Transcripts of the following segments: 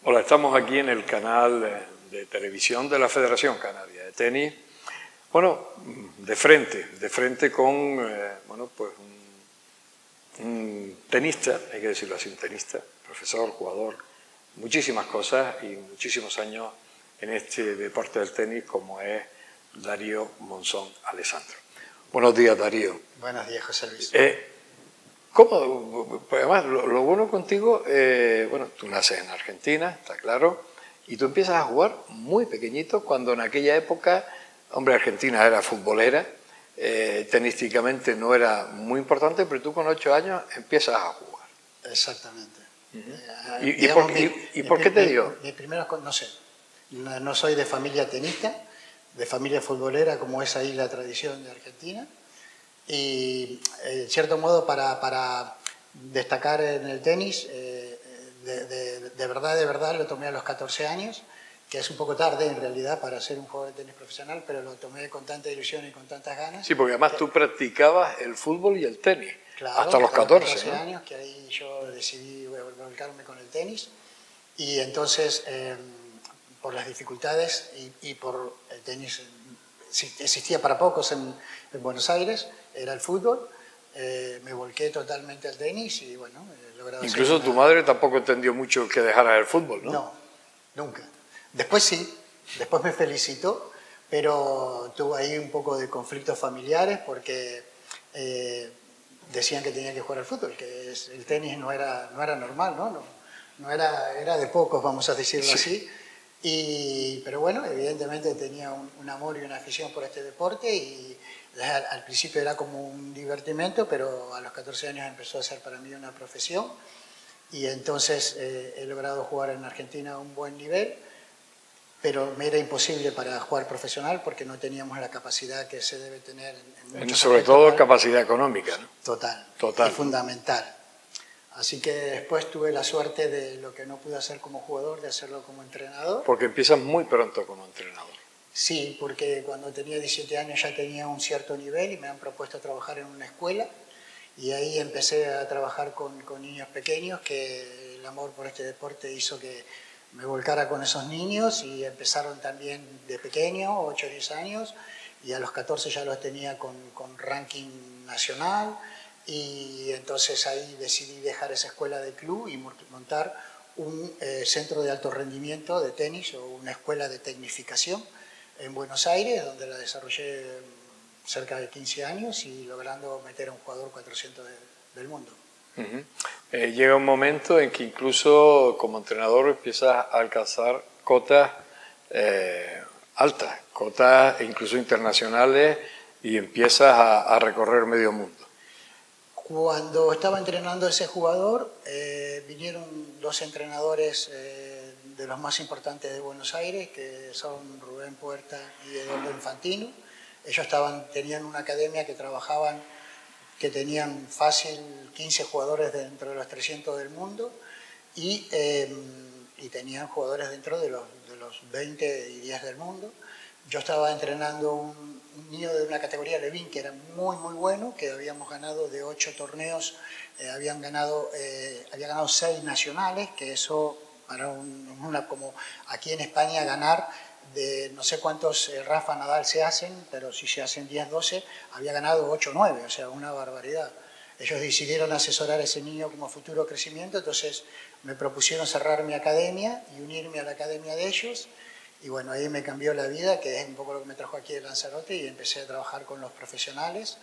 Hola, estamos aquí en el canal de televisión de la Federación Canaria de Tenis. Bueno, de frente con bueno, pues un tenista, hay que decirlo así, un tenista, profesor, jugador, muchísimas cosas y muchísimos años en este deporte del tenis como es Darío Monzón Alessandro. Buenos días, Darío. Buenos días, José Luis. ¿Cómo? Pues además, lo bueno contigo, bueno, tú naces en Argentina, está claro, y tú empiezas a jugar muy pequeñito, cuando en aquella época, hombre, Argentina era futbolera, tenísticamente no era muy importante, pero tú con 8 años empiezas a jugar. Exactamente. ¿Y por qué te dio? Mi primera, no sé, no soy de familia tenista, de familia futbolera, como es ahí la tradición de Argentina. Y en cierto modo para destacar en el tenis, de verdad lo tomé a los 14 años, que es un poco tarde en realidad para ser un jugador de tenis profesional, pero lo tomé con tanta ilusión y con tantas ganas. Sí, porque además tú practicabas el fútbol y el tenis, claro, hasta los 14, ¿no? años, que ahí yo decidí volcarme con el tenis. Y entonces, por las dificultades y por el tenis, existía para pocos en Buenos Aires, era el fútbol, me volqué totalmente al tenis y bueno, he logrado... Incluso tu madre tampoco entendió mucho que dejaras el fútbol, ¿no? No, nunca. Después sí, después me felicitó, pero tuve ahí un poco de conflictos familiares porque decían que tenía que jugar al fútbol, que el tenis no era normal, no era de pocos, vamos a decirlo así. Pero bueno, evidentemente tenía un amor y una afición por este deporte y al principio era como un divertimento, pero a los 14 años empezó a ser para mí una profesión y entonces he logrado jugar en Argentina a un buen nivel, pero me era imposible para jugar profesional porque no teníamos la capacidad que se debe tener. Sobre todo capacidad económica, ¿no? Total. Total. Y fundamental. Así que después tuve la suerte de lo que no pude hacer como jugador, de hacerlo como entrenador. Porque empiezas muy pronto como entrenador. Sí, porque cuando tenía 17 años ya tenía un cierto nivel y me han propuesto trabajar en una escuela. Y ahí empecé a trabajar con niños pequeños, que el amor por este deporte hizo que me volcara con esos niños y empezaron también de pequeño, 8 o 10 años, y a los 14 ya los tenía con ranking nacional. Y entonces ahí decidí dejar esa escuela de club y montar un centro de alto rendimiento de tenis o una escuela de tecnificación en Buenos Aires, donde la desarrollé cerca de 15 años y logrando meter a un jugador 400 del mundo. Llega un momento en que incluso como entrenador empiezas a alcanzar cotas altas, cotas incluso internacionales y empiezas a recorrer medio mundo. Cuando estaba entrenando a ese jugador, vinieron 2 entrenadores de los más importantes de Buenos Aires, que son Rubén Puerta y Eduardo Infantino. Ellos tenían una academia que tenían fácil 15 jugadores dentro de los 300 del mundo y tenían jugadores dentro de los 20 y 10 del mundo. Yo estaba entrenando un niño de una categoría Levin que era muy bueno, que habíamos ganado de 8 torneos, había ganado 6 nacionales, que eso para como aquí en España ganar de no sé cuántos Rafa Nadal se hacen, pero si se hacen 10, 12, había ganado 8 o 9, o sea, una barbaridad. Ellos decidieron asesorar a ese niño como futuro crecimiento, entonces me propusieron cerrar mi academia y unirme a la academia de ellos. Y bueno, ahí me cambió la vida, que es un poco lo que me trajo aquí de Lanzarote, y empecé a trabajar con los profesionales.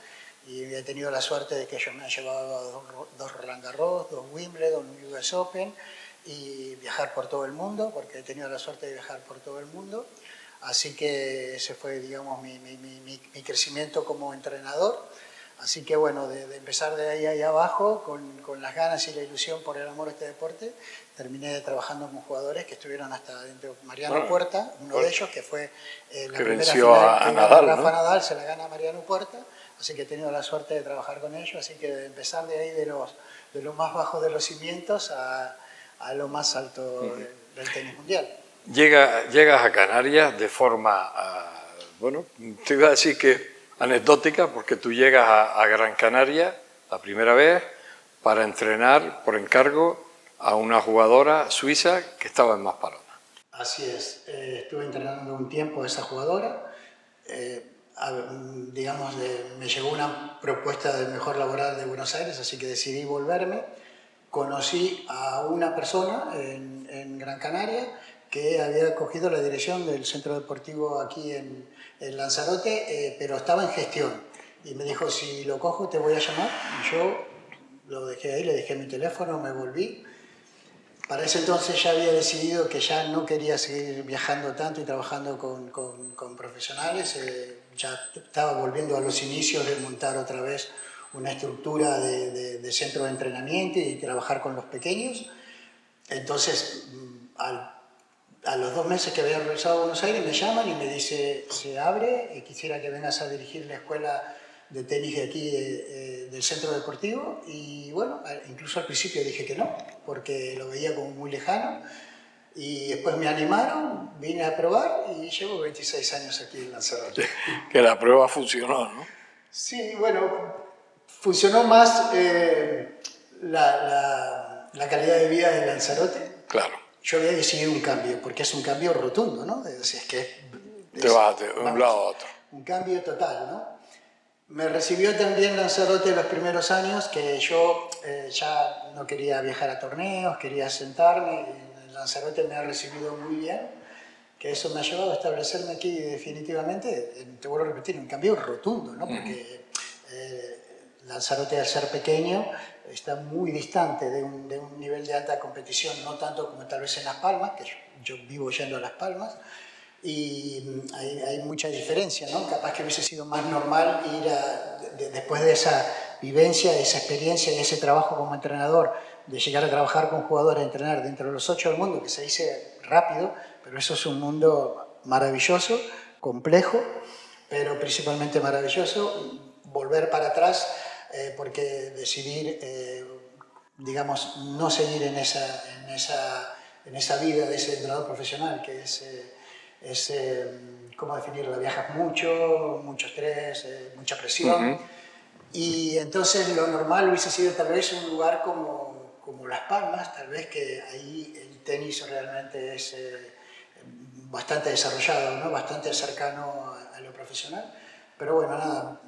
Y he tenido la suerte de que ellos me han llevado a 2 Roland Garros, 2 Wimbledon, un US Open, y viajar por todo el mundo, porque he tenido la suerte de viajar por todo el mundo. Así que ese fue, digamos, mi crecimiento como entrenador. Así que bueno, de empezar de ahí abajo, con las ganas y la ilusión por el amor a este deporte, terminé trabajando con jugadores que estuvieron hasta dentro. Mariano Puerta, uno de ellos, que fue la primera final a Nadal, Rafa ¿no? Nadal, se la gana Mariano Puerta, así que he tenido la suerte de trabajar con ellos, así que de empezar de ahí de los más bajos de los cimientos a lo más alto del tenis mundial. Llegas a Canarias de forma, bueno, te iba a decir que anecdótica, porque tú llegas a Gran Canaria la primera vez para entrenar por encargo a una jugadora suiza que estaba en Maspalomas. Así es, estuve entrenando un tiempo a esa jugadora, digamos, me llegó una propuesta de mejor laboral de Buenos Aires, así que decidí volverme. Conocí a una persona en Gran Canaria que había cogido la dirección del centro deportivo aquí en Lanzarote, pero estaba en gestión. Y me dijo, si lo cojo te voy a llamar. Y yo lo dejé ahí, le dejé mi teléfono, me volví. Para ese entonces ya había decidido que ya no quería seguir viajando tanto y trabajando con profesionales. Ya estaba volviendo a los inicios de montar otra vez una estructura de centro de entrenamiento y trabajar con los pequeños. Entonces, a los 2 meses que había regresado a Buenos Aires me llaman y me dice, se abre, y quisiera que vengas a dirigir la escuela de tenis de aquí del centro deportivo. Y bueno, incluso al principio dije que no, porque lo veía como muy lejano. Y después me animaron, vine a probar y llevo 26 años aquí en Lanzarote. Que la prueba funcionó, ¿no? Sí, bueno, funcionó más la calidad de vida de Lanzarote. Claro. Yo había decidido un cambio, porque es un cambio rotundo, ¿no? Es que te vas de un lado a otro. Un cambio total, ¿no? Me recibió también Lanzarote los primeros años, que yo ya no quería viajar a torneos, quería sentarme. En Lanzarote me ha recibido muy bien, que eso me ha llevado a establecerme aquí definitivamente, te vuelvo a repetir, un cambio rotundo, ¿no? Porque Lanzarote, al ser pequeño, está muy distante de un nivel de alta competición, no tanto como tal vez en Las Palmas, que yo vivo yendo a Las Palmas, y hay mucha diferencia, ¿no? Capaz que hubiese sido más normal ir después de esa vivencia, de esa experiencia y ese trabajo como entrenador, de llegar a trabajar con jugadores, entrenar dentro de los 8 del mundo, que se dice rápido, pero eso es un mundo maravilloso, complejo, pero principalmente maravilloso. Volver para atrás porque decidir, digamos, no seguir en esa vida de ese entrenador profesional, que es ¿cómo definirlo? Viajas mucho estrés, mucha presión. Y entonces lo normal hubiese sido tal vez un lugar como Las Palmas, tal vez que ahí el tenis realmente es bastante desarrollado, ¿no? Bastante cercano a lo profesional. Pero bueno, nada,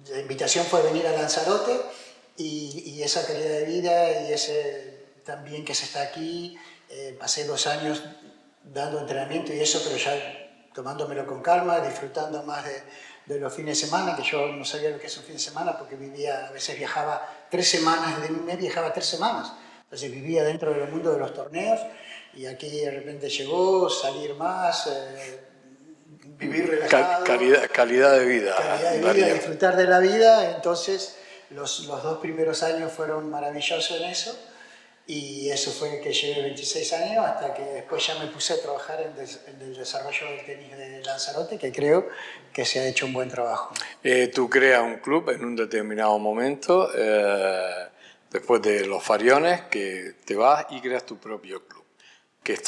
la invitación fue venir a Lanzarote y esa calidad de vida y ese también que se está aquí. Pasé 2 años dando entrenamiento y eso, pero ya tomándomelo con calma, disfrutando más de los fines de semana, que yo no sabía lo que es un fin de semana porque a veces viajaba 3 semanas, de un mes viajaba 3 semanas. Entonces vivía dentro del mundo de los torneos y aquí de repente llegó salir más, vivir relajado. Calidad de vida. Calidad de vida, disfrutar de la vida. Entonces los 2 primeros años fueron maravillosos en eso. Y eso fue que llevé 26 años hasta que después ya me puse a trabajar en el desarrollo del tenis de Lanzarote, que creo que se ha hecho un buen trabajo. Tú creas un club en un determinado momento, después de los Fariones, que te vas y creas tu propio club, que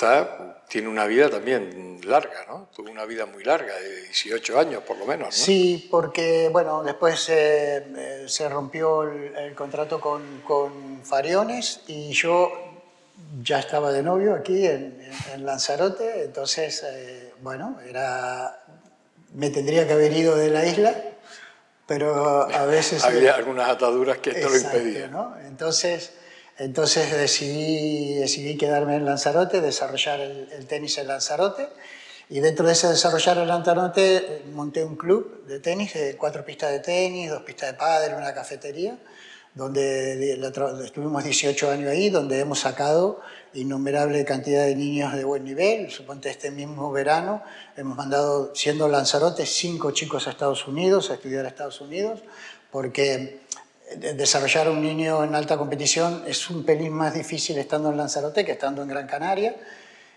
tiene una vida también larga, ¿no? Tuvo una vida muy larga, de 18 años por lo menos, ¿no? Sí, porque bueno, después se rompió el contrato con Fariones y yo ya estaba de novio aquí en Lanzarote, entonces, bueno, me tendría que haber ido de la isla, pero a veces... Había algunas ataduras que esto lo impedían, ¿no? Entonces decidí quedarme en Lanzarote, desarrollar el tenis en Lanzarote. Y dentro de ese desarrollar el Lanzarote monté un club de tenis, 4 pistas de tenis, 2 pistas de pádel, una cafetería, donde estuvimos 18 años ahí, donde hemos sacado innumerable cantidad de niños de buen nivel. Suponte este mismo verano hemos mandado, siendo Lanzarote, 5 chicos a Estados Unidos, a estudiar a Estados Unidos, porque desarrollar un niño en alta competición es un pelín más difícil estando en Lanzarote que estando en Gran Canaria.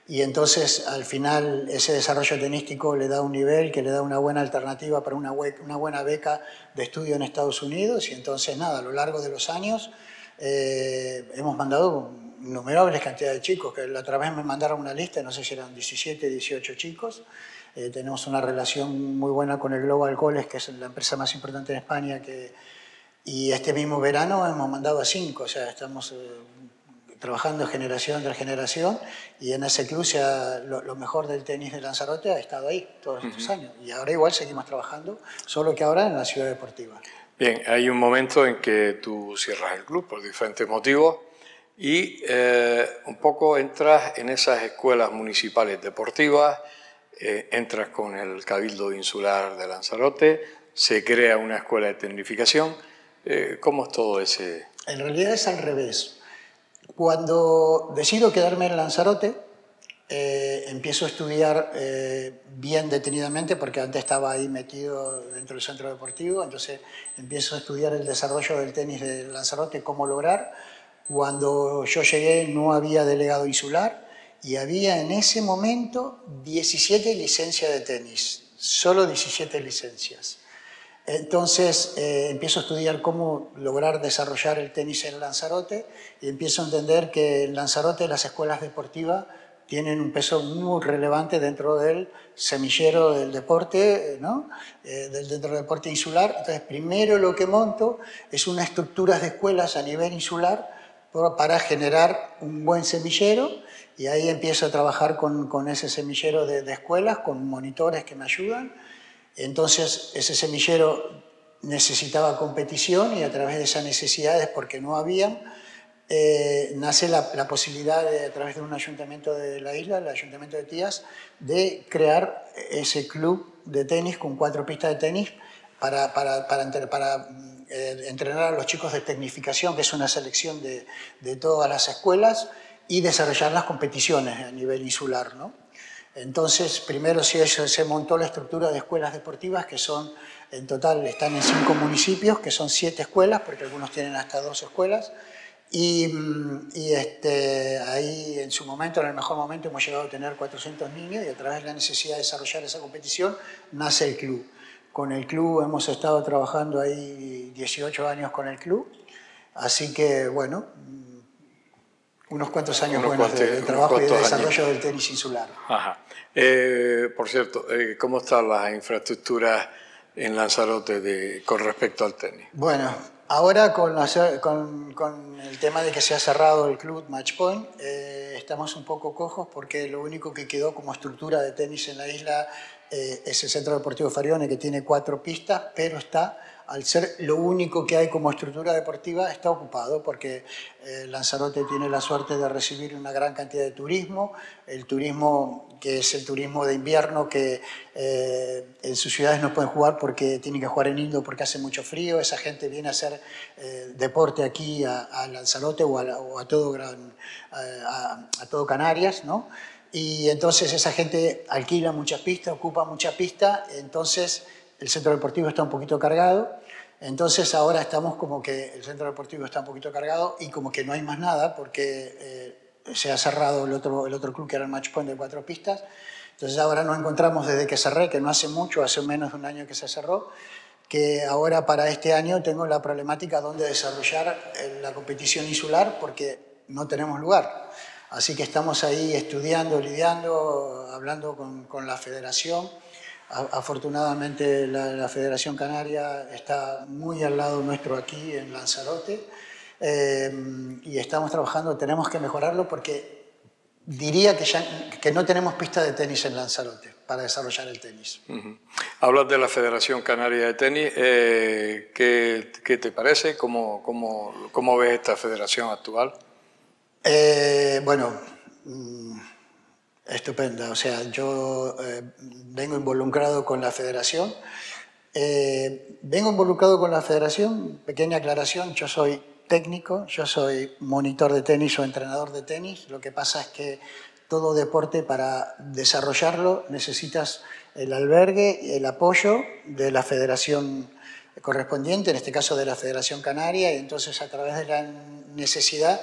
Y entonces, al final, ese desarrollo tenístico le da un nivel que le da una buena alternativa para una buena beca de estudio en Estados Unidos. Y entonces, nada, a lo largo de los años hemos mandado innumerables cantidades de chicos, que la otra vez me mandaron una lista, no sé si eran 17, 18 chicos. Tenemos una relación muy buena con el Global College, que es la empresa más importante en España, y este mismo verano hemos mandado a 5, o sea, estamos... trabajando generación tras generación, y en ese club lo mejor del tenis de Lanzarote ha estado ahí todos estos años. Y ahora igual seguimos trabajando, solo que ahora en la ciudad deportiva. Bien, hay un momento en que tú cierras el club por diferentes motivos y un poco entras en esas escuelas municipales deportivas, entras con el Cabildo Insular de Lanzarote, se crea una escuela de tecnificación. ¿Cómo es todo ese...? En realidad es al revés. Cuando decido quedarme en Lanzarote, empiezo a estudiar bien detenidamente, porque antes estaba ahí metido dentro del centro deportivo, entonces empiezo a estudiar el desarrollo del tenis de Lanzarote, cómo lograr. Cuando yo llegué no había delegado insular y había en ese momento 17 licencias de tenis, solo 17 licencias. Entonces empiezo a estudiar cómo lograr desarrollar el tenis en Lanzarote y empiezo a entender que en Lanzarote las escuelas deportivas tienen un peso muy relevante dentro del semillero del deporte, ¿no? Dentro del deporte insular. Entonces primero lo que monto es una estructura de escuelas a nivel insular para generar un buen semillero, y ahí empiezo a trabajar con ese semillero de escuelas, con monitores que me ayudan. Entonces ese semillero necesitaba competición y a través de esas necesidades, porque no habían, nace la posibilidad a través de un ayuntamiento de la isla, el Ayuntamiento de Tías, de crear ese club de tenis con 4 pistas de tenis para entrenar a los chicos de tecnificación, que es una selección de todas las escuelas, y desarrollar las competiciones a nivel insular, ¿no? Entonces, primero se montó la estructura de escuelas deportivas, que son, en total, están en 5 municipios, que son 7 escuelas, porque algunos tienen hasta 2 escuelas, y ahí en su momento, en el mejor momento, hemos llegado a tener 400 niños, y a través de la necesidad de desarrollar esa competición, nace el club. Con el club hemos estado trabajando ahí 18 años con el club, así que, bueno, unos cuantos años buenos de trabajo y de desarrollo del tenis insular. Ajá. Por cierto, ¿cómo están las infraestructuras en Lanzarote con respecto al tenis? Bueno, ahora con el tema de que se ha cerrado el club Match Point, estamos un poco cojos, porque lo único que quedó como estructura de tenis en la isla es el Centro Deportivo Farione, que tiene 4 pistas, pero está, al ser lo único que hay como estructura deportiva, está ocupado, porque Lanzarote tiene la suerte de recibir una gran cantidad de turismo, el turismo que es el turismo de invierno, que en sus ciudades no pueden jugar porque tienen que jugar en indoor porque hace mucho frío. Esa gente viene a hacer deporte aquí a Lanzarote o a todo Canarias, ¿no? Y entonces esa gente alquila muchas pistas, ocupa muchas pistas, entonces el centro deportivo está un poquito cargado. Entonces ahora estamos como que el centro deportivo está un poquito cargado y como que no hay más nada, porque se ha cerrado el otro club, que era el Match Point de 4 pistas. Entonces ahora nos encontramos desde que cerré, que no hace mucho, hace menos de un año que se cerró, que ahora para este año tengo la problemática donde desarrollar la competición insular, porque no tenemos lugar. Así que estamos ahí estudiando, lidiando, hablando con la federación. Afortunadamente la Federación Canaria está muy al lado nuestro aquí en Lanzarote, y estamos trabajando. Tenemos que mejorarlo, porque diría que no tenemos pista de tenis en Lanzarote para desarrollar el tenis. Hablas de la Federación Canaria de Tenis. ¿Qué te parece? ¿Cómo ves esta federación actual? Bueno, estupenda. O sea, yo vengo involucrado con la federación. Pequeña aclaración, yo soy técnico, yo soy monitor de tenis o entrenador de tenis. Lo que pasa es que todo deporte, para desarrollarlo, necesitas el albergue y el apoyo de la federación correspondiente, en este caso de la Federación Canaria, y entonces a través de la necesidad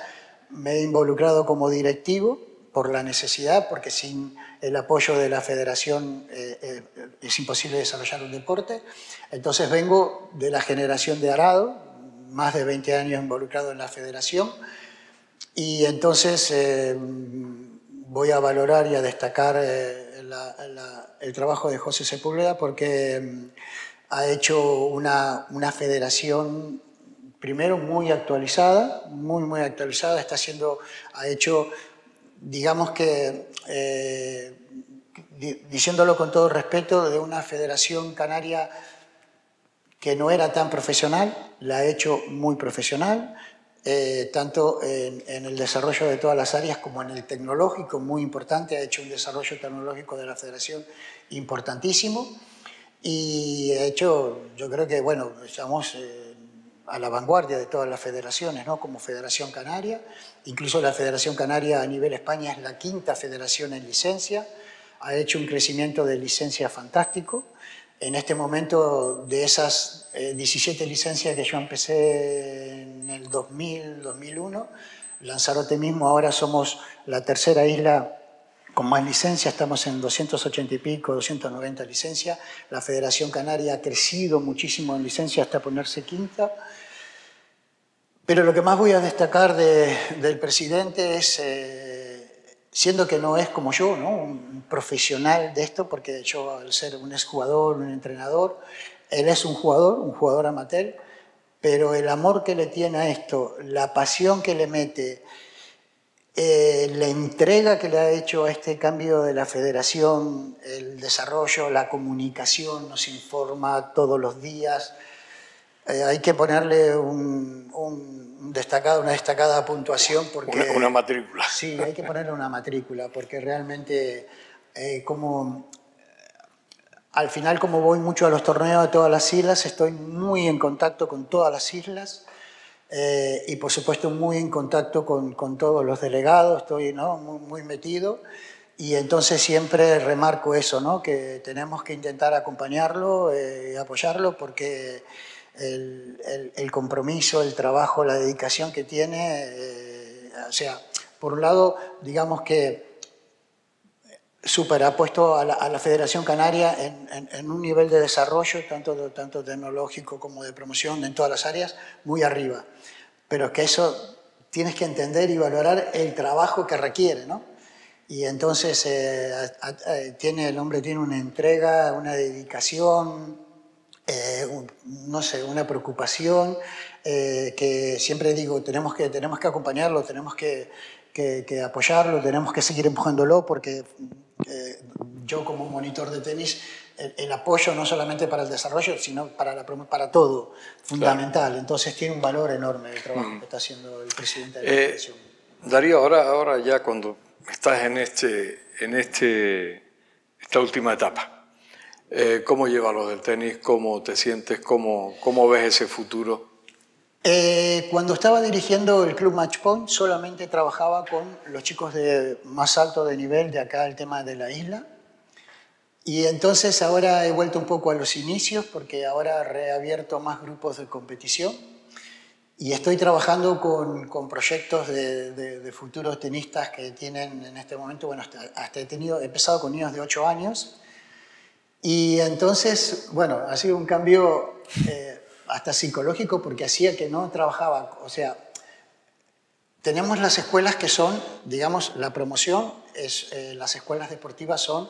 me he involucrado como directivo, por la necesidad, porque sin el apoyo de la federación es imposible desarrollar un deporte. Entonces vengo de la generación de Arado, más de 20 años involucrado en la federación, y entonces voy a valorar y a destacar el trabajo de José Sepúlveda, porque ha hecho una federación primero muy actualizada, muy actualizada, ha hecho, digamos que, diciéndolo con todo respeto, de una federación canaria que no era tan profesional, la ha hecho muy profesional, tanto en el desarrollo de todas las áreas como en el tecnológico, muy importante, ha hecho un desarrollo tecnológico de la federación importantísimo y ha hecho, yo creo que, bueno, estamos a la vanguardia de todas las federaciones, ¿no? Como Federación Canaria, incluso la Federación Canaria a nivel España es la quinta federación en licencia, ha hecho un crecimiento de licencia fantástico. En este momento, de esas 17 licencias que yo empecé en el 2000, 2001, Lanzarote mismo ahora somos la tercera isla con más licencias, estamos en 280 y pico, 290 licencias. La Federación Canaria ha crecido muchísimo en licencia hasta ponerse quinta. Pero lo que más voy a destacar del presidente es, siendo que no es como yo, ¿no? Un profesional de esto, porque yo al ser un exjugador, un entrenador, él es un jugador amateur, pero el amor que le tiene a esto, la pasión que le mete, la entrega que le ha hecho a este cambio de la federación, el desarrollo, la comunicación, nos informa todos los días. Hay que ponerle una destacada puntuación porque... Una matrícula. Sí, hay que ponerle una matrícula porque realmente al final como voy mucho a los torneos de todas las islas, estoy muy en contacto con todas las islas y por supuesto muy en contacto con todos los delegados, estoy, ¿no? muy metido y entonces siempre remarco eso, ¿no? Que tenemos que intentar acompañarlo y apoyarlo porque el compromiso, el trabajo, la dedicación que tiene, o sea, por un lado, digamos que ha puesto a la Federación Canaria en un nivel de desarrollo, tanto tecnológico como de promoción, en todas las áreas, muy arriba. Pero es que eso tienes que entender y valorar el trabajo que requiere, ¿no? Y entonces el hombre tiene una entrega, una dedicación, no sé, una preocupación, que siempre digo, tenemos que acompañarlo, tenemos que apoyarlo, tenemos que seguir empujándolo, porque yo como monitor de tenis, el apoyo no solamente para el desarrollo, sino para todo, fundamental. Claro. Entonces tiene un valor enorme el trabajo que está haciendo el presidente de la Federación. Darío, ahora ya cuando estás en esta última etapa, ¿cómo llevas lo del tenis? ¿Cómo te sientes? ¿Cómo ves ese futuro? Cuando estaba dirigiendo el Club Match Point, solamente trabajaba con los chicos más alto de nivel de acá, el tema de la isla. Y entonces ahora he vuelto un poco a los inicios, porque ahora he reabierto más grupos de competición. Y estoy trabajando con proyectos de futuros tenistas que tienen en este momento, bueno, hasta he empezado con niños de 8 años. Y entonces, bueno, ha sido un cambio hasta psicológico porque hacía que no trabajaba. O sea, tenemos las escuelas que son, digamos, la promoción, las escuelas deportivas son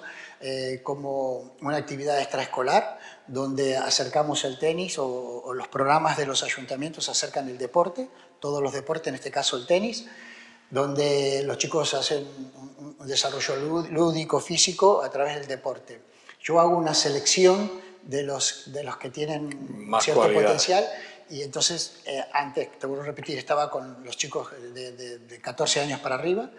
como una actividad extraescolar donde acercamos el tenis o los programas de los ayuntamientos acercan el deporte, todos los deportes, en este caso el tenis, donde los chicos hacen un desarrollo lúdico, físico a través del deporte. Yo hago una selección de los que tienen más cierto cualidad. Potencial y entonces antes, te vuelvo a repetir, estaba con los chicos de 14 años para arriba,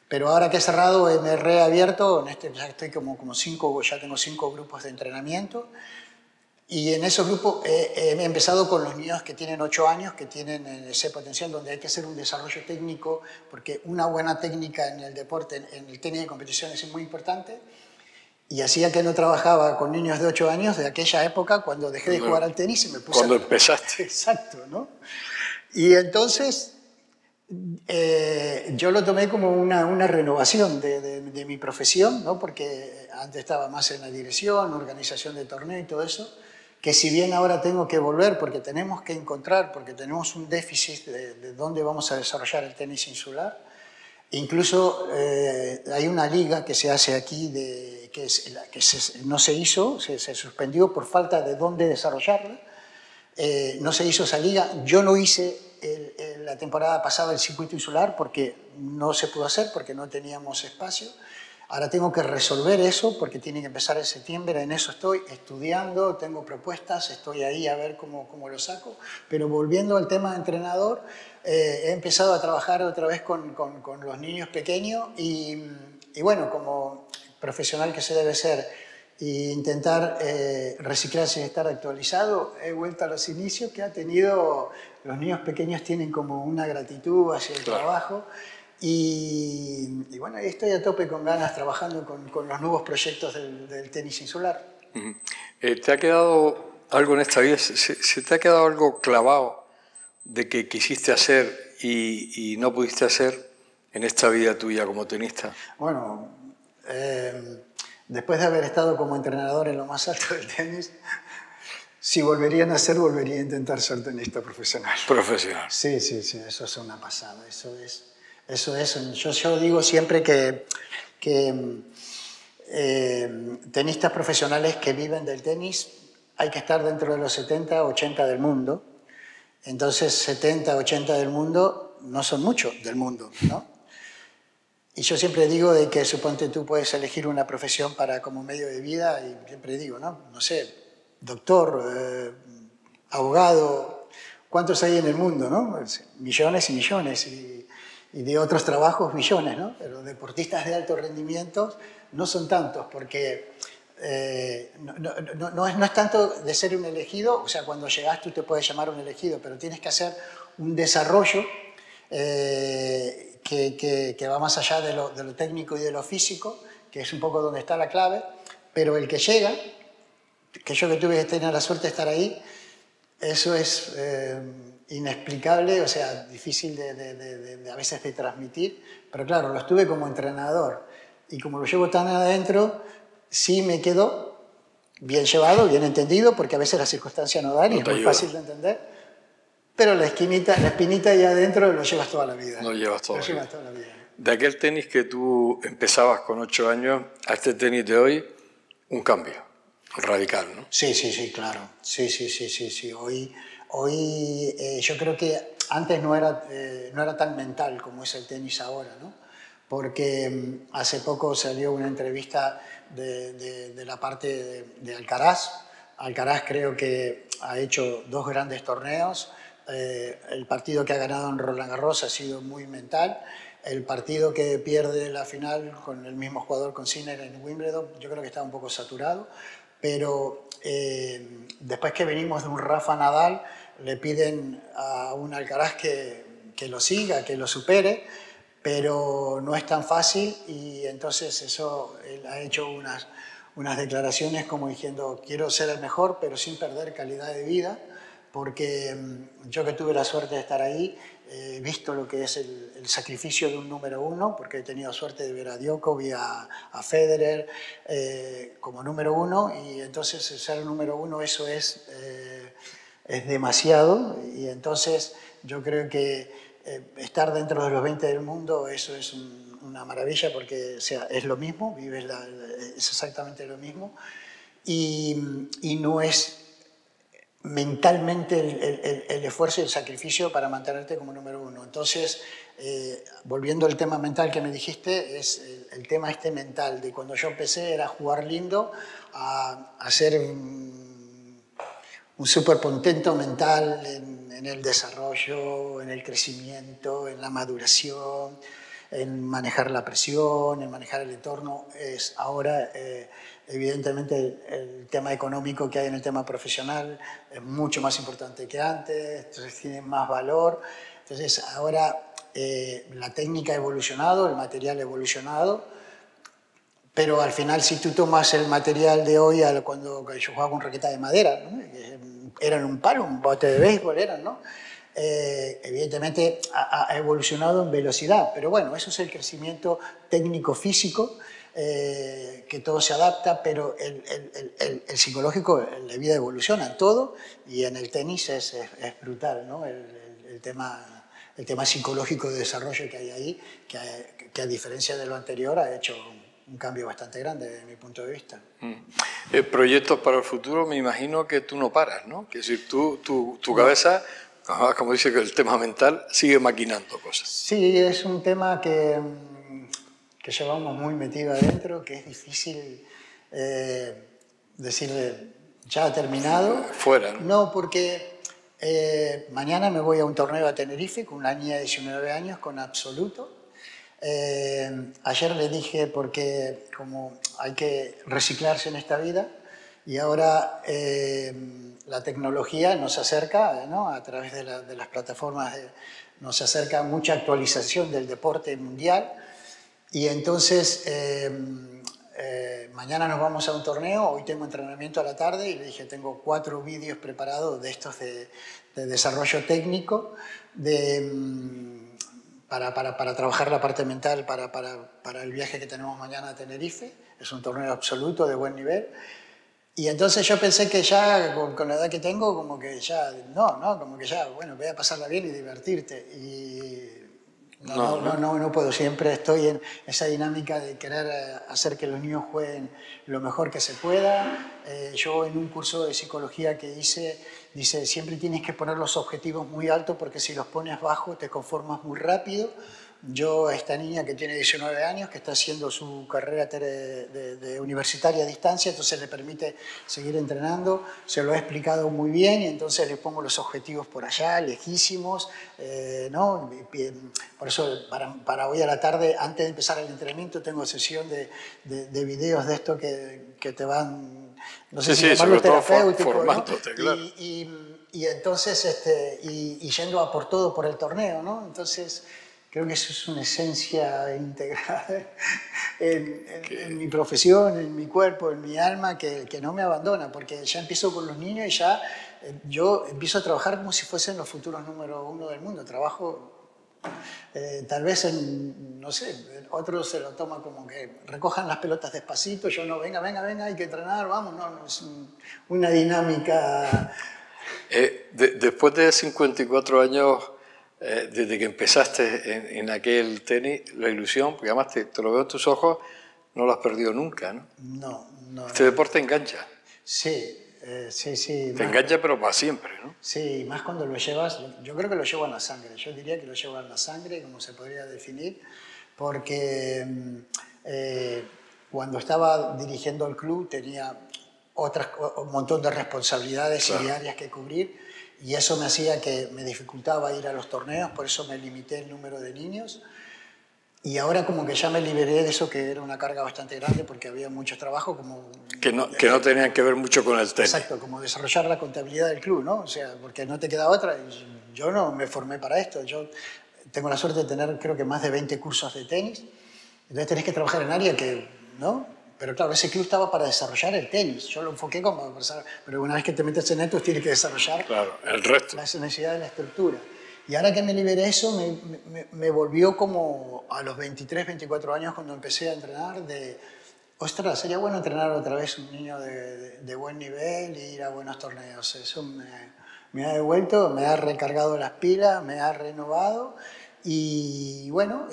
pero ahora que he cerrado me he reabierto, ya estoy ya tengo 5 grupos de entrenamiento y en esos grupos he empezado con los niños que tienen 8 años, que tienen ese potencial donde hay que hacer un desarrollo técnico porque una buena técnica en el deporte, en el tenis de competición es muy importante. Y hacía que no trabajaba con niños de 8 años de aquella época cuando dejé de jugar al tenis y me puse cuando empezaste. Exacto, ¿no? Y entonces yo lo tomé como una renovación de mi profesión, ¿no? Porque antes estaba más en la dirección, organización de torneo y todo eso, que si bien ahora tengo que volver porque tenemos que encontrar, porque tenemos un déficit de dónde vamos a desarrollar el tenis insular. Incluso hay una liga que se hace aquí no se hizo, se suspendió por falta de dónde desarrollarla. no se hizo esa liga. Yo no hice la temporada pasada el circuito insular porque no se pudo hacer, porque no teníamos espacio. Ahora tengo que resolver eso porque tiene que empezar en septiembre, en eso estoy estudiando, tengo propuestas, estoy ahí a ver cómo lo saco. Pero volviendo al tema de entrenador, he empezado a trabajar otra vez con los niños pequeños y bueno, como profesional que se debe ser, e intentar reciclarse y estar actualizado, he vuelto a los inicios que ha tenido, los niños pequeños tienen como una gratitud hacia el trabajo. Y bueno, estoy a tope con ganas trabajando con los nuevos proyectos del tenis insular. ¿Te ha quedado algo en esta vida? ¿Se te ha quedado algo clavado de que quisiste hacer y no pudiste hacer en esta vida tuya como tenista? Bueno, después de haber estado como entrenador en lo más alto del tenis, si volvería a nacer, volvería a intentar ser tenista profesional. Profesional. Sí, eso es una pasada, eso es. Yo digo siempre que tenistas profesionales que viven del tenis hay que estar dentro de los 70, 80 del mundo. Entonces 70, 80 del mundo no son muchos del mundo, ¿no? Y yo siempre digo de que suponte tú puedes elegir una profesión como medio de vida y siempre digo, no sé, doctor, abogado, ¿cuántos hay en el mundo, no? Millones y millones y de otros trabajos millones, ¿no? Pero deportistas de alto rendimiento no son tantos porque no es tanto de ser un elegido, o sea, cuando llegas tú te puedes llamar un elegido, pero tienes que hacer un desarrollo que va más allá de lo técnico y de lo físico, que es un poco donde está la clave, pero el que llega, que yo que tuve que tener la suerte de estar ahí, eso es inexplicable, o sea, difícil a veces de transmitir, pero claro, lo estuve como entrenador y como lo llevo tan adentro, sí me quedó bien llevado, bien entendido, porque a veces las circunstancias no dan y es muy fácil de entender, pero la espinita ahí adentro lo llevas toda la vida. Lo llevas toda la vida. De aquel tenis que tú empezabas con 8 años a este tenis de hoy, un cambio radical, ¿no? Sí, claro. Sí. Hoy yo creo que antes no era tan mental como es el tenis ahora, ¿no? Porque hace poco salió una entrevista de la parte de Alcaraz. Alcaraz creo que ha hecho 2 grandes torneos. El partido que ha ganado en Roland Garros ha sido muy mental. El partido que pierde la final con el mismo jugador, con Sinner en Wimbledon, yo creo que está un poco saturado. Pero después que venimos de un Rafa Nadal, le piden a un Alcaraz que lo siga, que lo supere, pero no es tan fácil y entonces él ha hecho unas declaraciones como diciendo quiero ser el mejor pero sin perder calidad de vida, porque yo que tuve la suerte de estar ahí, he visto lo que es el sacrificio de un número 1, porque he tenido suerte de ver a Djokovic, a Federer como número 1, y entonces ser el número 1 eso es demasiado, y entonces yo creo que estar dentro de los 20 del mundo, eso es una maravilla, porque o sea, es lo mismo, es exactamente lo mismo, y no es mentalmente el esfuerzo y el sacrificio para mantenerte como número 1. Entonces, volviendo al tema mental que me dijiste, es el tema mental, de cuando yo empecé era jugar lindo, a ser un súper contento mental en el desarrollo, en el crecimiento, en la maduración, en manejar la presión, en manejar el entorno. Ahora, evidentemente, el tema económico que hay en el tema profesional es mucho más importante que antes, entonces tiene más valor. Entonces, ahora la técnica ha evolucionado, el material ha evolucionado, pero al final, si tú tomas el material de hoy, cuando yo jugaba con raqueta de madera, ¿no? Eran un palo, un bote de béisbol, ¿no? Evidentemente ha evolucionado en velocidad, pero bueno, eso es el crecimiento técnico-físico, que todo se adapta, pero el psicológico, la vida evoluciona en todo, y en el tenis es brutal, ¿no? El tema psicológico de desarrollo que hay ahí, que a diferencia de lo anterior ha hecho un cambio bastante grande desde mi punto de vista. Proyectos para el futuro, me imagino que tú no paras, ¿no? Es decir, tu cabeza, como dice que el tema mental, sigue maquinando cosas. Sí, es un tema que llevamos muy metido adentro, que es difícil decirle ya ha terminado. Fuera, ¿no? No, porque mañana me voy a un torneo a Tenerife con una niña de 19 años, con absoluto. Ayer le dije, porque como hay que reciclarse en esta vida, y ahora la tecnología nos acerca, ¿no? A través de las plataformas, nos acerca mucha actualización del deporte mundial, y entonces mañana nos vamos a un torneo, hoy tengo entrenamiento a la tarde, y le dije, tengo 4 vídeos preparados de estos de desarrollo técnico, para trabajar la parte mental para el viaje que tenemos mañana a Tenerife. Es un torneo absoluto de buen nivel. Y entonces yo pensé que ya, con la edad que tengo, como que ya, como que ya, bueno, voy a pasarla bien y divertirte. Y no puedo, siempre estoy en esa dinámica de querer hacer que los niños jueguen lo mejor que se pueda. Yo en un curso de psicología que hice, dice, siempre tienes que poner los objetivos muy altos porque si los pones bajos te conformas muy rápido. Yo, a esta niña que tiene 19 años, que está haciendo su carrera de universitaria a distancia, entonces le permite seguir entrenando, se lo he explicado muy bien y entonces le pongo los objetivos por allá, lejísimos, ¿no? Por eso, para hoy a la tarde, antes de empezar el entrenamiento, tengo sesión de videos de esto que te van, no sé si llamarlo terapéutico, formándote, ¿no? Claro. Y entonces, y yendo a por todo por el torneo, ¿no? Entonces, creo que eso es una esencia integrada en mi profesión, en mi cuerpo, en mi alma, que no me abandona, porque ya empiezo con los niños y ya yo empiezo a trabajar como si fuesen los futuros número 1 del mundo. Trabajo, tal vez, no sé, otros se lo toman como que recojan las pelotas despacito, yo no, venga, hay que entrenar, vamos, no es una dinámica. Después de 54 años... desde que empezaste en aquel tenis, la ilusión, porque además te lo veo en tus ojos, no lo has perdido nunca, ¿no? No. Este deporte engancha. Sí. Te engancha, pero para siempre, ¿no? Sí, más cuando lo llevas, yo creo que lo llevo en la sangre, yo diría que lo llevo en la sangre, como se podría definir, porque cuando estaba dirigiendo el club tenía un montón de responsabilidades, claro, y diarias que cubrir, y eso me hacía que me dificultaba ir a los torneos, por eso me limité el número de niños. Y ahora como que ya me liberé de eso, que era una carga bastante grande porque había mucho trabajo. Que no tenían que ver mucho con el tenis. Exacto, como desarrollar la contabilidad del club, ¿no? O sea, porque no te queda otra. Yo no me formé para esto. Yo tengo la suerte de tener, creo que más de 20 cursos de tenis. Entonces tenés que trabajar en área que, ¿no? Pero claro, ese club estaba para desarrollar el tenis. Yo lo enfoqué como... Pero una vez que te metes en esto, tienes que desarrollar, claro, el resto, las necesidades de la estructura. Y ahora que me liberé eso, me volvió como a los 23, 24 años cuando empecé a entrenar de... Ostras, sería bueno entrenar otra vez un niño de buen nivel e ir a buenos torneos. Eso me ha devuelto, me ha recargado las pilas, me ha renovado. Y bueno,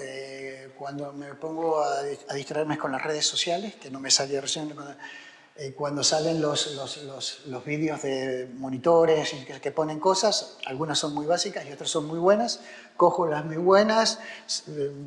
cuando me pongo a distraerme con las redes sociales, que no me salía recién, cuando salen los vídeos de monitores que ponen cosas, algunas son muy básicas y otras son muy buenas, cojo las muy buenas,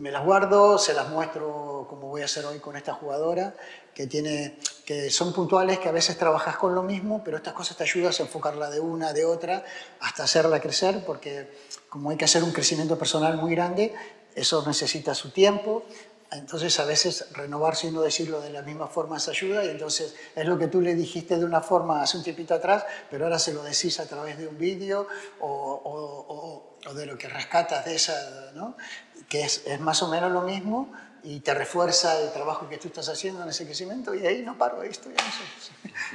me las guardo, se las muestro como voy a hacer hoy con esta jugadora, que son puntuales, que a veces trabajas con lo mismo, pero estas cosas te ayudan a enfocarla de una, de otra, hasta hacerla crecer, porque como hay que hacer un crecimiento personal muy grande, eso necesita su tiempo. Entonces, a veces renovarse y no decirlo de la misma forma se ayuda, y entonces es lo que tú le dijiste de una forma hace un tiempito atrás, pero ahora se lo decís a través de un vídeo o de lo que rescatas de esa, ¿no? Que es más o menos lo mismo y te refuerza el trabajo que tú estás haciendo en ese crecimiento, y ahí no paro, ahí estoy,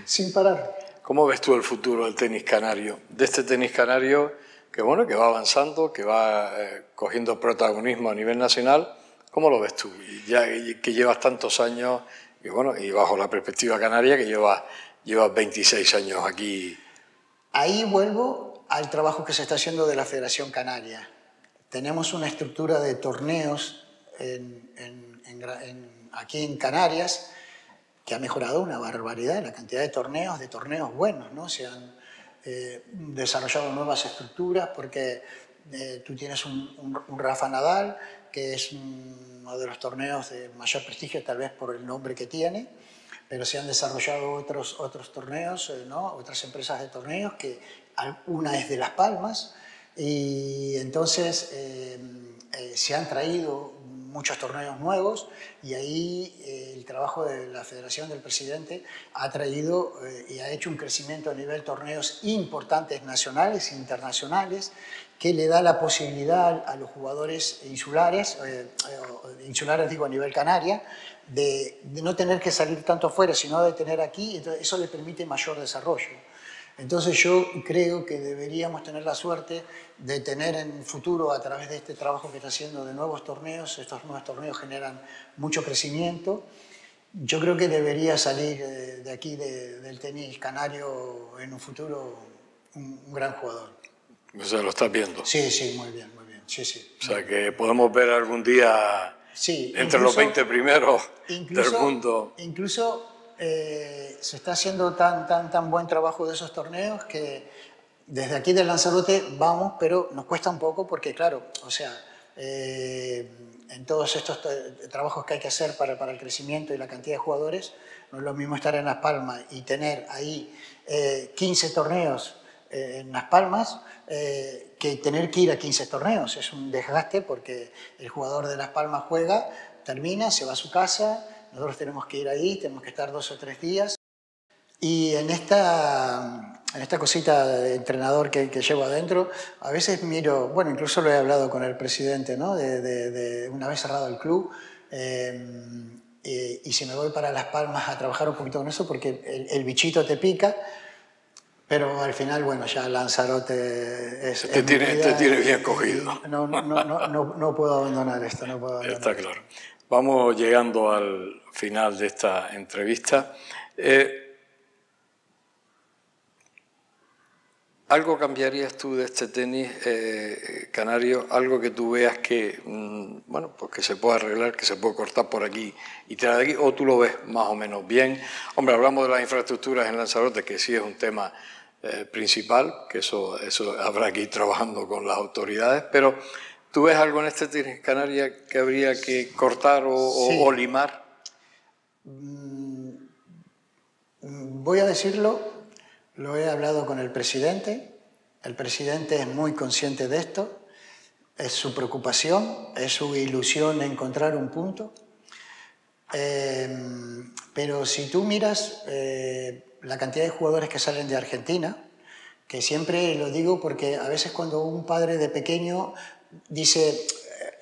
sin parar. ¿Cómo ves tú el futuro del tenis canario? De este tenis canario que, bueno, que va avanzando, que va cogiendo protagonismo a nivel nacional. ¿Cómo lo ves tú? Ya que llevas tantos años y, bueno, y bajo la perspectiva canaria que llevas 26 años aquí. Ahí vuelvo al trabajo que se está haciendo de la Federación Canaria. Tenemos una estructura de torneos aquí en Canarias, que ha mejorado una barbaridad la cantidad de torneos buenos, ¿no? Se han desarrollado nuevas estructuras porque tú tienes un Rafa Nadal, que es uno de los torneos de mayor prestigio, tal vez por el nombre que tiene, pero se han desarrollado otros torneos, ¿no? Otras empresas de torneos, que una es de Las Palmas, y entonces se han traído muchos torneos nuevos, y ahí el trabajo de la Federación del Presidente ha traído y ha hecho un crecimiento a nivel torneos importantes nacionales e internacionales, que le da la posibilidad a los jugadores insulares, digo a nivel Canaria, de no tener que salir tanto afuera, sino de tener aquí, entonces eso le permite mayor desarrollo. Entonces yo creo que deberíamos tener la suerte de tener en el futuro, a través de este trabajo que está haciendo de nuevos torneos, estos nuevos torneos generan mucho crecimiento. Yo creo que debería salir de aquí, del tenis canario, en un futuro, un gran jugador. O sea, lo estás viendo. Sí, sí, muy bien, muy bien. Sí, sí. O sea, que podemos ver algún día entre los 20 primeros del mundo. Incluso se está haciendo tan buen trabajo de esos torneos que desde aquí de Lanzarote vamos, pero nos cuesta un poco porque, claro, o sea, en todos estos trabajos que hay que hacer para el crecimiento y la cantidad de jugadores, no es lo mismo estar en Las Palmas y tener ahí 15 torneos en Las Palmas que tener que ir a 15 torneos. Es un desgaste porque el jugador de Las Palmas juega, termina, se va a su casa, nosotros tenemos que ir ahí, tenemos que estar 2 o 3 días. Y en esta cosita de entrenador que llevo adentro, a veces miro, bueno, incluso lo he hablado con el presidente, ¿no? de una vez cerrado el club, y si me voy para Las Palmas a trabajar un poquito con eso, porque el bichito te pica, pero al final, bueno, ya Lanzarote es... Te tiene bien cogido. No puedo abandonar esto, no puedo abandonar. Está claro. Vamos llegando al final de esta entrevista. ¿Algo cambiarías tú de este tenis canario? ¿Algo que tú veas que, bueno, pues que se puede arreglar, que se puede cortar por aquí y tirar de aquí? ¿O tú lo ves más o menos bien? Hombre, hablamos de las infraestructuras en Lanzarote, que sí es un tema principal, que eso habrá que ir trabajando con las autoridades, pero ¿tú ves algo en este tenis canario que habría que cortar o limar? Voy a decirlo. Lo he hablado con el presidente es muy consciente de esto, es su preocupación, es su ilusión encontrar un punto, pero si tú miras la cantidad de jugadores que salen de Argentina, que siempre lo digo porque a veces cuando un padre de pequeño dice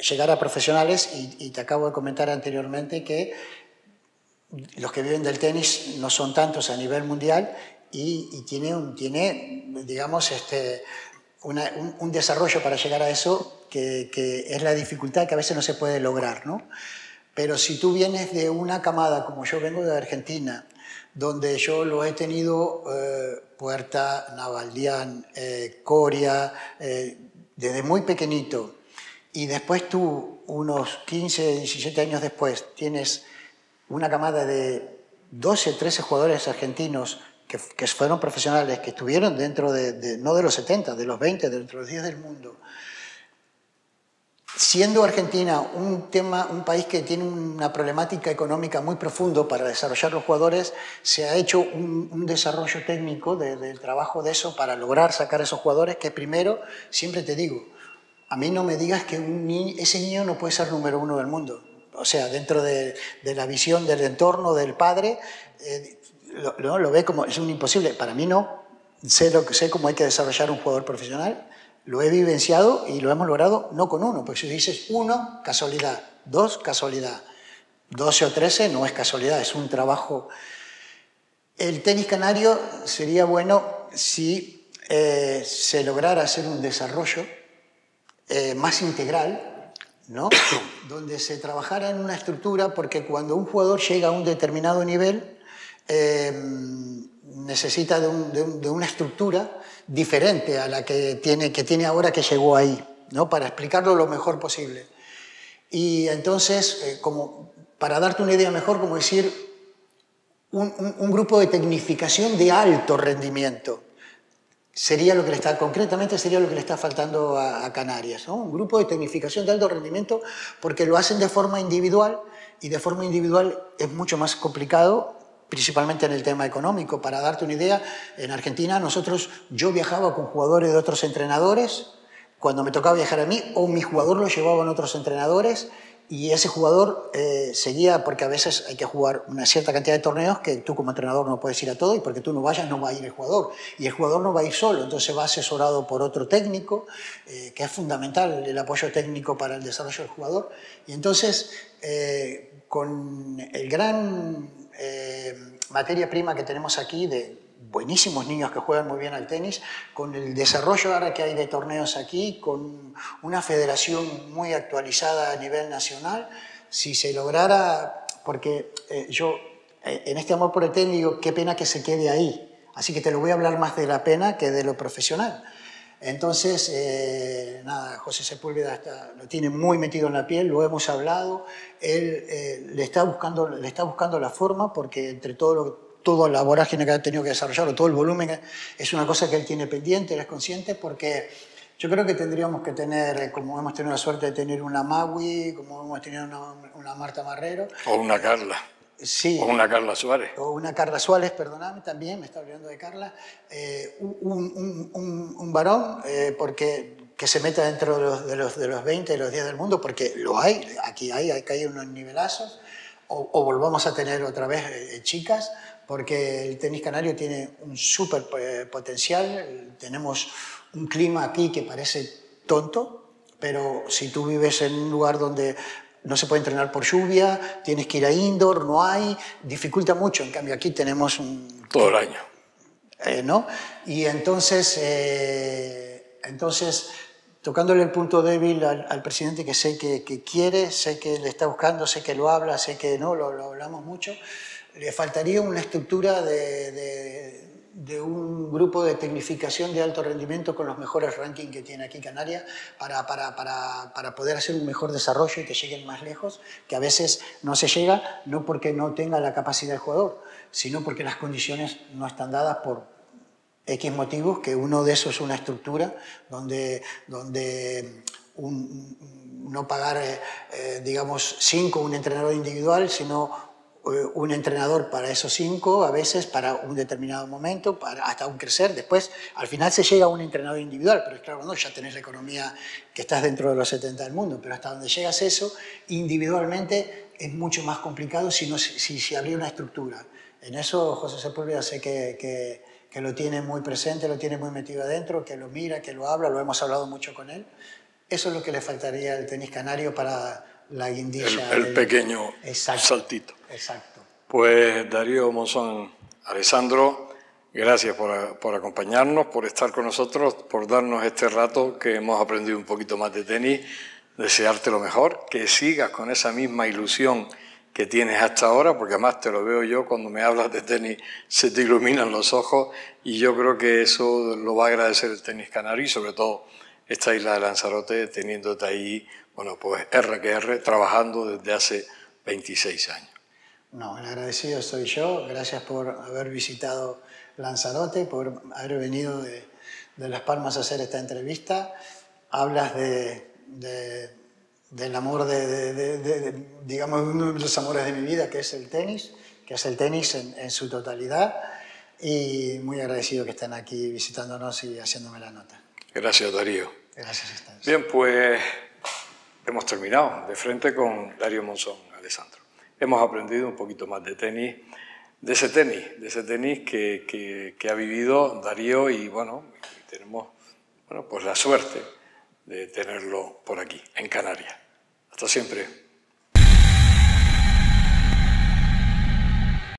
llegar a profesionales, y te acabo de comentar anteriormente que los que viven del tenis no son tantos a nivel mundial, y tiene digamos, un desarrollo para llegar a eso que es la dificultad que a veces no se puede lograr, ¿no? Pero si tú vienes de una camada, como yo vengo de Argentina, donde yo lo he tenido Puerta, Navaldián, Coria, desde muy pequeñito, y después tú, unos 15, 17 años después, tienes una camada de 12, 13 jugadores argentinos que fueron profesionales, que estuvieron dentro no de los 70, de los 20, dentro de los 10 del mundo. Siendo Argentina un país que tiene una problemática económica muy profundo para desarrollar los jugadores, se ha hecho un desarrollo técnico del trabajo de eso para lograr sacar a esos jugadores que primero, siempre te digo, a mí no me digas que ese niño no puede ser número 1 del mundo. O sea, dentro de la visión del entorno del padre, lo ve como es un imposible. Para mí no. Sé cómo hay que desarrollar un jugador profesional, lo he vivenciado y lo hemos logrado no con uno, porque si dices 1, casualidad, 2, casualidad, 12 o 13 no es casualidad, es un trabajo. El tenis canario sería bueno si se lograra hacer un desarrollo más integral, ¿no? Donde se trabajara en una estructura, porque cuando un jugador llega a un determinado nivel, necesita de una estructura diferente a la que tiene ahora que llegó ahí, ¿no? Para explicarlo lo mejor posible. Y entonces, como para darte una idea mejor, como decir, un grupo de tecnificación de alto rendimiento. Sería lo que concretamente sería lo que le está faltando a Canarias, ¿no? Un grupo de tecnificación de alto rendimiento, porque lo hacen de forma individual, y de forma individual es mucho más complicado, principalmente en el tema económico. Para darte una idea, en Argentina yo viajaba con jugadores de otros entrenadores, cuando me tocaba viajar a mí, o mi jugador lo llevaban otros entrenadores, y ese jugador seguía, porque a veces hay que jugar una cierta cantidad de torneos que tú como entrenador no puedes ir a todo, y porque tú no vayas no va a ir el jugador, y el jugador no va a ir solo, entonces va asesorado por otro técnico, que es fundamental el apoyo técnico para el desarrollo del jugador. Y entonces, con el gran materia prima que tenemos aquí de buenísimos niños que juegan muy bien al tenis, con el desarrollo ahora que hay de torneos aquí, con una federación muy actualizada a nivel nacional, si se lograra, porque yo en este amor por el tenis digo, qué pena que se quede ahí, así que te lo voy a hablar más de la pena que de lo profesional. Entonces, nada, José Sepúlveda lo tiene muy metido en la piel, lo hemos hablado, él le está buscando la forma, porque entre toda la vorágine que ha tenido que desarrollar, o todo el volumen, es una cosa que él tiene pendiente, él es consciente, porque yo creo que tendríamos que tener, como hemos tenido la suerte de tener una Magui, como hemos tenido una Marta Marrero. O una Carla. Sí. O una Carla Suárez. O una Carla Suárez, perdóname, también, me está olvidando de Carla. Un varón, que se meta dentro de los 20, de los 10 del mundo, porque lo hay, aquí hay unos nivelazos, o volvamos a tener otra vez chicas, porque el tenis canario tiene un súper potencial, tenemos un clima aquí que parece tonto, pero si tú vives en un lugar donde no se puede entrenar por lluvia, tienes que ir a indoor, no hay, dificulta mucho, en cambio aquí tenemos todo el año. ¿No? Y entonces, tocándole el punto débil al presidente, que sé que quiere, sé que le está buscando, sé que lo habla, sé que no, lo hablamos mucho, le faltaría una estructura de un grupo de tecnificación de alto rendimiento con los mejores rankings que tiene aquí Canarias para poder hacer un mejor desarrollo y que lleguen más lejos, que a veces no se llega, no porque no tenga la capacidad del jugador, sino porque las condiciones no están dadas por X motivos, que uno de esos es una estructura donde no pagar, digamos, 5 un entrenador individual, sino un entrenador para esos 5, a veces para un determinado momento, hasta un crecer. Después, al final se llega a un entrenador individual, pero es claro, cuando ya tenés la economía que estás dentro de los 70 del mundo, pero hasta donde llegas eso, individualmente es mucho más complicado si se abriera una estructura. En eso José Sepúlveda sé que lo tiene muy presente, lo tiene muy metido adentro, que lo mira, que lo habla, lo hemos hablado mucho con él. Eso es lo que le faltaría al tenis canario para la guindilla. El pequeño saltito. Exacto. Pues Darío Monzón Alessandro, gracias por acompañarnos, por estar con nosotros, por darnos este rato que hemos aprendido un poquito más de tenis. Desearte lo mejor, que sigas con esa misma ilusión que tienes hasta ahora, porque además te lo veo yo, cuando me hablas de tenis se te iluminan los ojos, y yo creo que eso lo va a agradecer el tenis canario y sobre todo esta isla de Lanzarote, teniéndote ahí, bueno, pues R que R, trabajando desde hace 26 años. No, el agradecido soy yo, gracias por haber visitado Lanzarote, por haber venido de Las Palmas a hacer esta entrevista. Hablas del amor, digamos, uno de los amores de mi vida, que es el tenis en su totalidad, y muy agradecido que estén aquí visitándonos y haciéndome la nota. Gracias, Darío. Gracias a ustedes. Bien, pues hemos terminado de frente con Darío Monzón Alessandro. Hemos aprendido un poquito más de tenis, de ese tenis que ha vivido Darío, y bueno, tenemos pues la suerte de tenerlo por aquí, en Canarias. Hasta siempre.